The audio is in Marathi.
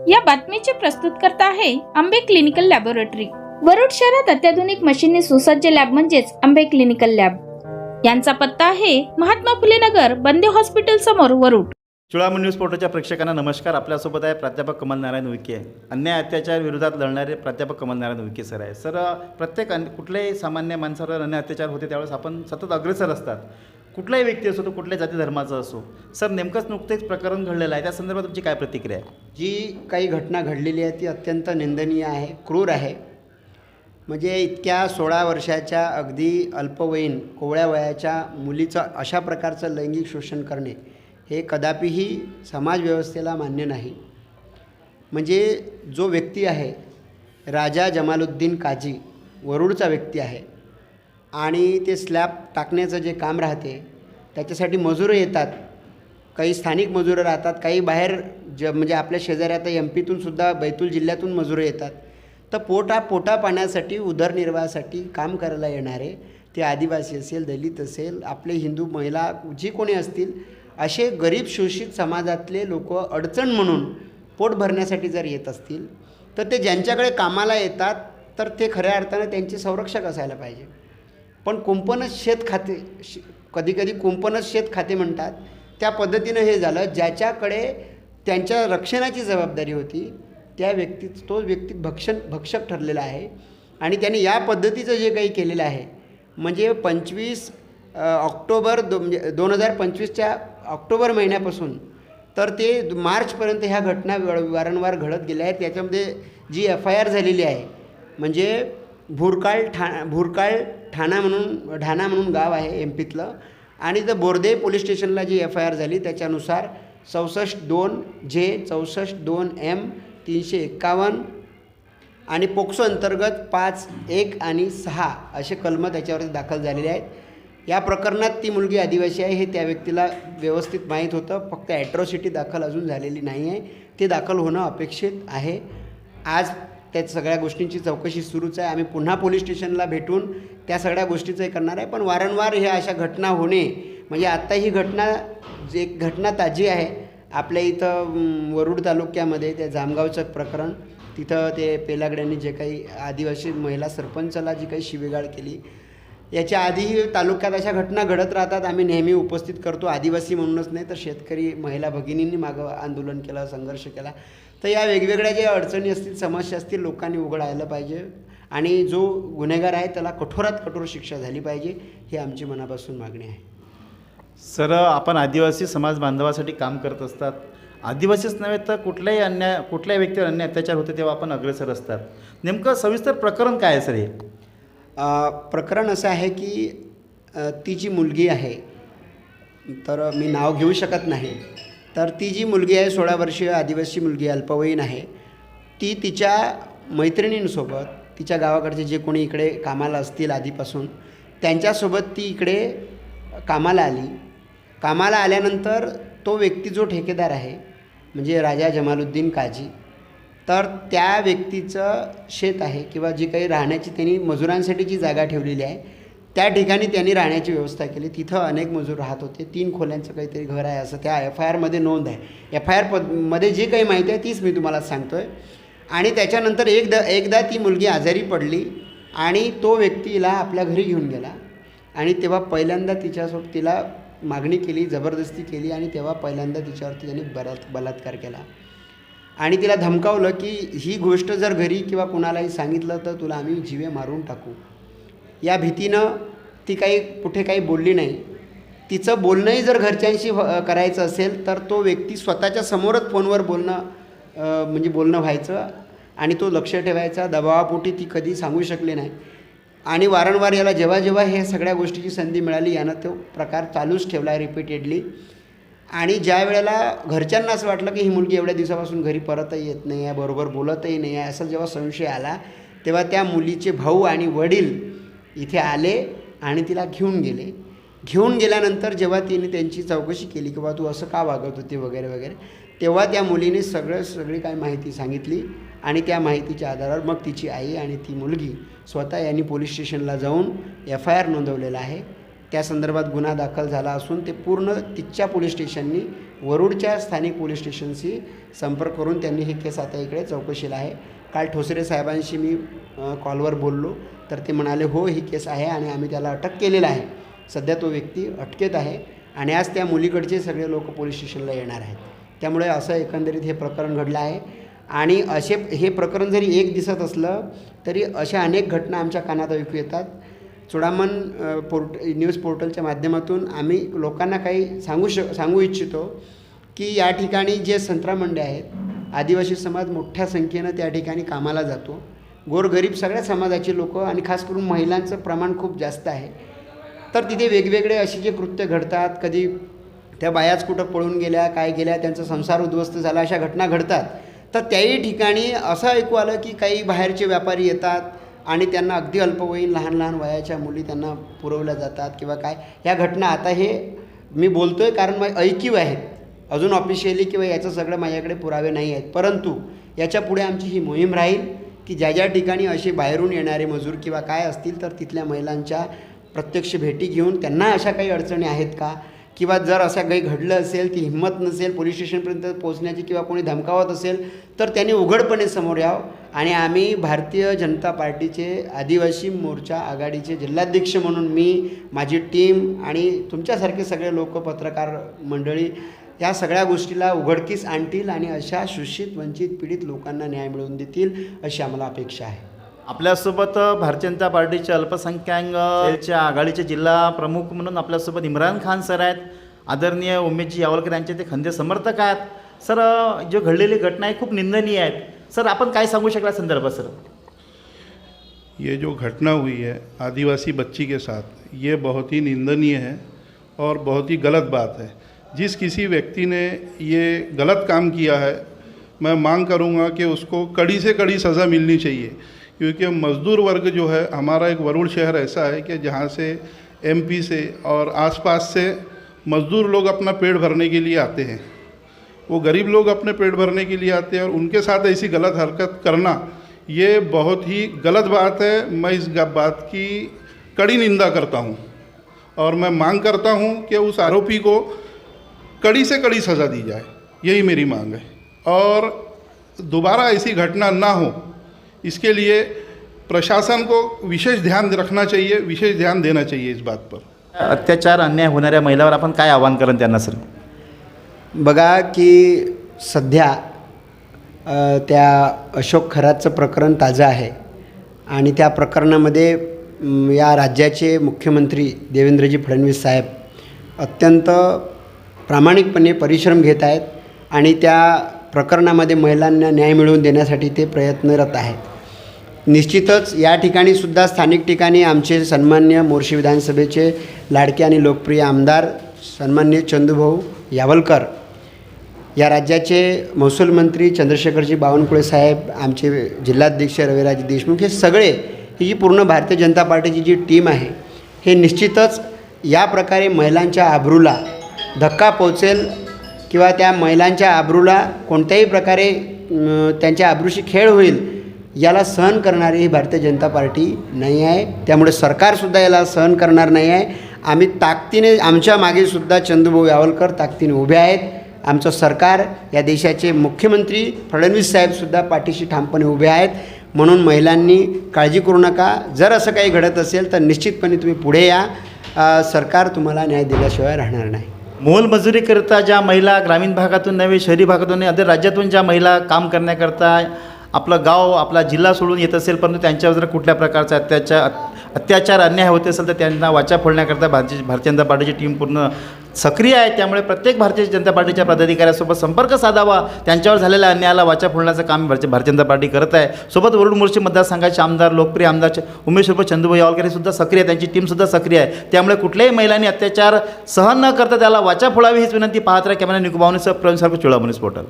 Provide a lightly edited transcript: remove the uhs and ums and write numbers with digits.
या बातमीचे प्रस्तुतकर्ता आहे आंबे क्लिनिकल लॅबोरेटरी। वरुड शहरात अत्याधुनिक मशीनने सुसज्ज लॅब म्हणजेच आंबे क्लिनिकल लॅब। यांचा पत्ता आहे महात्मा फुले नगर, बंदे हॉस्पिटल समोर, वरुड। चुळामणी न्यूज पोर्टलच्या प्रेक्षकांना नमस्कार। आपल्यासोबत आहे प्राध्यापक कमल नारायण उईके, अन्याय अत्याचार विरोधात लढणारे प्राध्यापक कमल नारायण उईके सर आहे। सर, प्रत्येक कुठल्याही सामान्य माणसावर अन्याय अत्याचार होते त्यावेळेस आपण सतत अग्रेसर असतात, कुठलाही व्यक्ती असो तो कुठल्याही जाती धर्माचा असो। सर, नेमकंच नुकतेच प्रकरण घडलेलं आहे, त्या संदर्भात तुमची काय प्रतिक्रिया आहे? जी काही घटना घडलेली आहे ती अत्यंत निंदनीय आहे, क्रूर आहे। म्हणजे इतक्या 16 वर्षाच्या अगदी अल्पवयीन कोवळ्या वयाच्या मुलीचं अशा प्रकारचं लैंगिक शोषण करणे हे कदापिही समाजव्यवस्थेला मान्य नाही। म्हणजे जो व्यक्ती आहे राजा जमालुद्दीन काजी, वरुडचा व्यक्ती आहे, आणि ते स्लॅब टाकण्याचं जे काम राहते त्याच्यासाठी मजूर येतात, काही स्थानिक मजूर राहतात, काही बाहेर म्हणजे आपल्या शेजारी आता MP सुद्धा बैतूल जिल्ह्यातून मजूर येतात। तर पोटा पाण्यासाठी उदरनिर्वाहासाठी काम करायला येणारे ते आदिवासी असेल, दलित असेल, आपले हिंदू महिला जी कोणी असतील, असे गरीब शोषित समाजातले लोक अडचण म्हणून पोट भरण्यासाठी जर येत असतील तर ते ज्यांच्याकडे कामाला येतात तर ते खऱ्या अर्थानं त्यांचे संरक्षक असायला पाहिजे। पण कुंपणच शेत खाते, कधीकधी कुंपणच शेत खाते म्हणतात, त्या पद्धतीनं हे झालं। ज्याच्याकडे त्यांच्या रक्षणाची जबाबदारी होती त्या तो व्यक्ती भक्षक ठरलेला आहे। आणि त्यांनी या पद्धतीचं जे काही केलेलं आहे म्हणजे 25 ऑक्टोबर 2025च्या ऑक्टोबर महिन्यापासून तर ते मार्चपर्यंत ह्या घटना वारंवार घडत गेल्या आहेत। त्याच्यामध्ये जी FIR झालेली आहे म्हणजे भुरकाळ ठाणा म्हणून गाव आहे MPतलं, आणि तर बोर्दे पोलीस स्टेशनला जी FIR झाली त्याच्यानुसार 64(2)J 64(2)M 351 आणि पोक्सो अंतर्गत 5, 1 आणि 6 असे कलमं त्याच्यावरती दाखल झालेले आहेत। या प्रकरणात ती मुलगी आदिवासी आहे हे त्या व्यक्तीला व्यवस्थित माहीत होतं, फक्त ॲट्रॉसिटी दाखल अजून झालेली नाही आहे, ते दाखल होणं अपेक्षित आहे। आज त्या सगळ्या गोष्टींची चौकशी सुरूच आहे। आम्ही पुन्हा पोलीस स्टेशनला भेटून त्या सगळ्या गोष्टीचं करणार आहे। पण वारंवार ह्या अशा घटना होणे म्हणजे आत्ता ही घटना ताजी आहे आपल्या इथं वरुड तालुक्यामध्ये, त्या जामगावचं प्रकरण, तिथं ते पेलागड्यांनी जे काही आदिवासी महिला सरपंचाला जी काही शिवीगाळ केली, याच्या आधीही तालुक्यात अशा घटना घडत राहतात, आम्ही नेहमी उपस्थित करतो। आदिवासी म्हणूनच नाही तर शेतकरी महिला भगिनींनी मागं आंदोलन केलं, संघर्ष केला। तर या वेगवेगळ्या ज्या अडचणी असतील, समस्या असतील, लोकांनी उघड आलं पाहिजे आणि जो गुन्हेगार आहे त्याला कठोरात कठोर शिक्षा झाली पाहिजे, ही आमची मनापासून मागणी आहे। सर, आपण आदिवासी समाज बांधवासाठी काम करत असतात, आदिवासीच नव्हे तर कुठल्याही व्यक्तीवर अन्याय अत्याचार होते तेव्हा आपण अग्रेसर असतात। नेमकं सविस्तर प्रकरण काय आहे सर? हे प्रकरण असं आहे की ती जी मुलगी आहे, तर मी नाव घेऊ शकत नाही, तर ती जी मुलगी आहे 16 वर्षीय आदिवासी मुलगी, अल्पवयीन आहे, ती तिच्या मैत्रिणींसोबत, तिच्या गावाकडचे जे कोणी इकडे कामाला असतील आधीपासून त्यांच्यासोबत ती इकडे कामाला आली। कामाला आल्यानंतर तो व्यक्ती जो ठेकेदार आहे म्हणजे राजा जमालुद्दीन काजी, तर त्या व्यक्तीचं शेत आहे किंवा जी काही राहण्याची त्यांनी मजुरांसाठी जी जागा ठेवलेली आहे त्या ठिकाणी त्यांनी राहण्याची व्यवस्था केली। तिथं अनेक मजूर राहत होते, 3 खोल्यांचं काहीतरी घर आहे असं त्या FIRमध्ये नोंद आहे। FIRमध्ये जी काही माहिती आहे तीच मी तुम्हाला सांगतो आहे। आणि त्याच्यानंतर एकदा ती मुलगी आजारी पडली आणि तो व्यक्तीला आपल्या घरी घेऊन गेला आणि तेव्हा पहिल्यांदा तिला मागणी केली, जबरदस्ती केली, आणि तेव्हा पहिल्यांदा तिच्यावरती त्यांनी बलात्कार केला आणि तिला धमकावलं की ही गोष्ट जर घरी किंवा कुणालाही सांगितलं तर तुला आम्ही जीवे मारून टाकू। या भीतीनं ती कुठे काही बोलली नाही। तिचं बोलणंही जर घरच्यांशी करायचं असेल तर तो व्यक्ती स्वतःच्या समोरच फोनवर बोलणं व्हायचं आणि तो लक्ष ठेवायचा। दबावापोटी ती कधी सांगू शकली नाही आणि वारंवार याला जेव्हा हे सगळ्या गोष्टीची संधी मिळाली यानं तो प्रकार चालूच ठेवला रिपीटेडली। आणि ज्या वेळेला घरच्यांना असं वाटलं की ही मुलगी एवढ्या दिवसापासून घरी परतही येत नाही आहे, बरोबर बोलतही नाही आहे, असं जेव्हा संशय आला तेव्हा त्या मुलीचे भाऊ आणि वडील इथे आले आणि तिला घेऊन गेले। घेऊन गेल्यानंतर जेव्हा तिने त्यांची चौकशी केली की बा तू असं का वागत होती वगैरे वगैरे, तेव्हा त्या मुलीने सगळी काय माहिती सांगितली आणि त्या माहितीच्या आधारावर मग तिची आई आणि ती मुलगी स्वतः यांनी पोलीस स्टेशनला जाऊन FIR नोंदवलेला आहे। त्या संदर्भात गुन्हा दाखल झाला असून ते पूर्ण तिच्या पोलीस स्टेशननी वरुडच्या स्थानिक पोलीस स्टेशनशी संपर्क करून त्यांनी ही केस आता इकडे चौकशीला आहे. काल ठोसरे साहेबांशी मी कॉलवर बोललो तर ते म्हणाले हो ही केस आहे आणि आम्ही त्याला अटक केलेलं आहे. सध्या तो व्यक्ती अटकेत आहे आणि आज त्या मुलीकडचे सगळे लोक पोलीस स्टेशनला येणार आहेत. त्यामुळे असं एकंदरीत हे प्रकरण घडलं आहे. आणि हे प्रकरण जरी एक दिसत असलं तरी अशा अनेक घटना आमच्या कानात ऐकू येतात. चुडामण न्यूज पोर्टलच्या माध्यमातून आम्ही लोकांना काही सांगू इच्छितो की या ठिकाणी जे संत्रा मंडे आहेत, आदिवासी समाज मोठ्या संख्येनं त्या ठिकाणी कामाला जातो. गोरगरीब सगळ्या समाजाची लोक आणि खास करून महिलांचं प्रमाण खूप जास्त आहे. तर तिथे वेगवेगळे असे जे कृत्य घडतात, कधी त्या बायाच कुठं पळून गेल्या, काय गेल्या, त्यांचा संसार उद्ध्वस्त झाला, अशा घटना घडतात. तर त्याही ठिकाणी असं ऐकू आलं की काही बाहेरचे व्यापारी येतात आणि त्यांना अगदी अल्पवयीन लहान वयाच्या मुली त्यांना पुरवल्या जातात किंवा काय. ह्या घटना आता हे मी बोलतो आहे कारण ऐकीव आहेत, अजून ऑफिशियली किंवा याचं सगळं माझ्याकडे पुरावे नाही आहेत. परंतु याच्या पुढे आमची ही मोहीम राहील की ज्या ठिकाणी असे बाहेरून येणारे मजूर किंवा काय असतील तर तिथल्या महिलांच्या प्रत्यक्ष भेटी घेऊन त्यांना अशा काही अडचणी आहेत का, किंवा जर असं काही घडलं असेल, ती हिंमत नसेल पोलीस स्टेशनपर्यंत पोहोचण्याची किंवा कोणी धमकावत असेल तर त्यांनी उघडपणे समोर यावं. आणि आम्ही भारतीय जनता पार्टीचे आदिवासी मोर्चा आघाडीचे जिल्हाध्यक्ष म्हणून मी, माझी टीम आणि तुमच्यासारखे सगळे लोक, पत्रकार मंडळी या सगळ्या गोष्टीला उघडकीस आणतील आणि अशा शोषित वंचित पीडित लोकांना न्याय मिळवून देतील अशी आम्हाला अपेक्षा आहे. आपल्यासोबत भारतीय जनता पार्टीचे अल्पसंख्याक सेलच्या आघाडीचे जिल्हा प्रमुख म्हणून आपल्यासोबत इम्रान खान सर आहेत. आदरणीय उमेशजी यावलकर यांचे ते खंदे समर्थक आहेत. सर, जो घडलेली घटना आहे खूप निंदनीय आहेत. सर, आपण काय सांगू शकला संदर्भात? सर, ये जो घटना हुई है आदिवासी बच्ची के साथ, ये बहुत ही निंदनीय है और बहुत ही गलत बात है. जिस किसी व्यक्ति ने ये गलत काम किया है, मैं मांग करूंगा कि उसको कड़ी से कड़ी सज़ा मिलनी चाहिए. क्योंकि मज़दूर वर्ग जो है, हमारा एक वरुड़ शहर ऐसा है कि जहाँ से एमपी से और आसपास से मज़दूर लोग अपना पेट भरने के लिए आते हैं. वो गरीब लोग अपने पेट भरने के लिए आते हैं और उनके साथ ऐसी गलत हरकत करना ये बहुत ही गलत बात है. मैं इस बात की कड़ी निंदा करता हूँ और मैं मांग करता हूँ कि उस आरोपी को कड़ी से कड़ी सज़ा दी जाए. यही मेरी मांग है और दोबारा ऐसी घटना ना हो इसके लिए प्रशासन को विशेष ध्यान रखना चाहिए, विशेष ध्यान देना चाहिए इस बात पर. अत्याचार अन्याय होणाऱ्या महिलावर आपण काय आवाहन करेन त्यांना? सर, बघा की सध्या त्या अशोक खरातचं प्रकरण ताजं आहे आणि त्या प्रकरणामध्ये या राज्याचे मुख्यमंत्री देवेंद्रजी फडणवीस साहेब अत्यंत प्रामाणिकपणे परिश्रम घेत आहेत आणि त्या प्रकरणामध्ये महिलांना न्याय मिळवून देण्यासाठी ते प्रयत्नरत आहेत. निश्चितच या ठिकाणी सुद्धा स्थानिक ठिकाणी आमचे सन्मान्य मोर्शी विधानसभेचे लाडके आणि लोकप्रिय आमदार सन्मान्य चंदूभाऊ यावलकर, या राज्याचे महसूल मंत्री चंद्रशेखरजी बावनकुळे साहेब, आमचे जिल्हाध्यक्ष रविराज देशमुख, हे सगळे, ही जी पूर्ण भारतीय जनता पार्टीची जी टीम आहे, हे निश्चितच या प्रकारे महिलांच्या आबरूला धक्का पोचेल किंवा त्या महिलांच्या आबरूला कोणत्याही प्रकारे त्यांच्या आबरूशी खेळ होईल याला सहन करणारी ही भारतीय जनता पार्टी नाही आहे. त्यामुळे सरकारसुद्धा याला सहन करणार नाही आहे. आम्ही ताकदीने, आमच्या मागेसुद्धा चंदूभाऊ यावलकर ताकदीने उभे आहेत. आमचं सरकार, या देशाचे मुख्यमंत्री फडणवीस साहेबसुद्धा पाठीशी ठामपणे उभे आहेत. म्हणून महिलांनी काळजी करू नका. जर असं काही घडत असेल तर निश्चितपणे तुम्ही पुढे या. सरकार तुम्हाला न्याय दिल्याशिवाय राहणार नाही. मोलमजुरीकरता ज्या महिला ग्रामीण भागातून नव्हे शहरी भागातून अदर राज्यातून ज्या महिला काम करण्याकरता आपलं गाव, आपला जिल्हा सोडून येत असेल, परंतु त्यांच्यावर जर कुठल्या प्रकारचा अत्याचार अन्याय होत असेल तर त्यांना वाचा फोडण्याकरता भारतीय जनता पार्टीची टीम पूर्ण सक्रिय आहे. त्यामुळे प्रत्येक भारतीय जनता पार्टीच्या पदाधिकाऱ्यासोबत संपर्क साधावा, त्यांच्यावर झालेल्या अन्यायाला वाचा फोडण्याचं काम भारतीय जनता पार्टी करत आहे. सोबत वरुड मोर्शी मतदारसंघाचे आमदार, लोकप्रिय आमदार उमेश चंदूभाऊ यावलकर हे सुद्धा सक्रिय आहे, त्यांची टीमसुद्धा सक्रिय आहे. त्यामुळे कुठल्याही महिलांनी अत्याचार सहन न करता त्याला वाचा फोडावी हीच विनंती. पाहत राहा कॅमेरा निकुबावनेसह प्रवीण सारखं चुडामणीस पोर्टल.